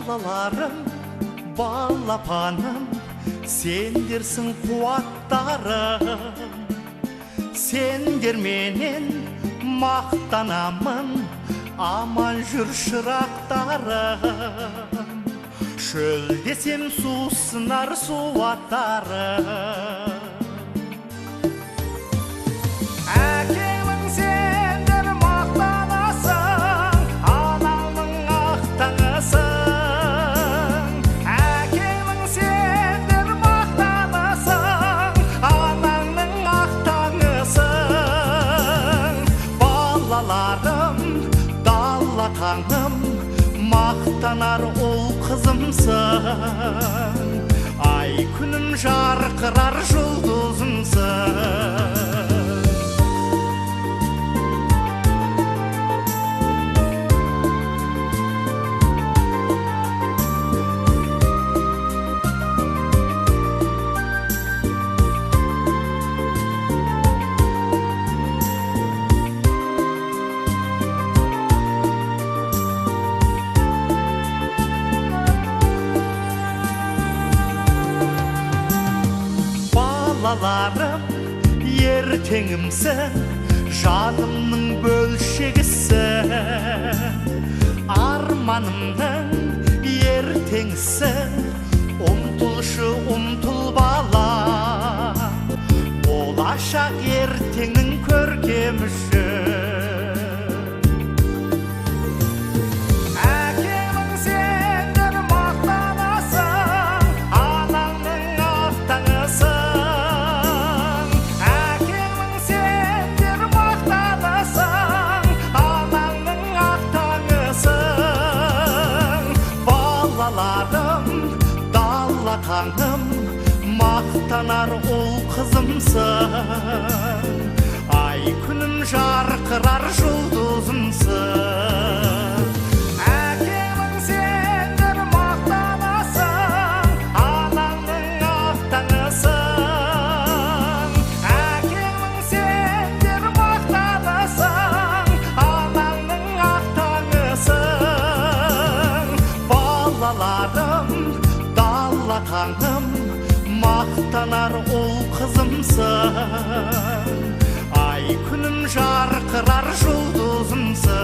балаларым, балапаным, сендерсің қуаттарым. Сендер менен мақтанамын, аман жүр шырақтарым. Шөл десем сусынар суаттарым. Әкеңнің сендер мақтанасың, анаңның ақтаңысың. Әкеңнің сендер мақтанасың, анаңның ақтаңысың. Балаларым, дала таңым, мақтанар ол қызымсың. Ай күнім жарқырар жұлдызымсың. Балаларым, ертеңімсің, жанымның бөлшегісің. Арманымның ертеңісің, ұмтылшы ұмтыл бала. Болашақ ертеңнің көркеміші. Дала таңым, мақтанар ол қызымсың. Ай күнім жарқырар жұлдызымсың. Әкеңнің сендер мақтанасың, анаңның ақтаңысың. Әкеңнің сендер мақтанасың, анаңның ақтаңысың. Балаларым, дала таңым, мақтанар ол қызымсың. Ай күнім жарқырар жұлдызымсың.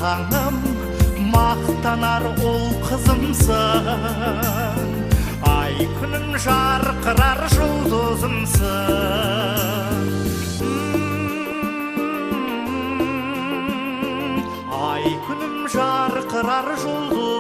Таңым, мақтанар ол қызымсың. Ай күнім жарқырар жұлдызымсың. Ай күнім жарқырар жұлдызымсың.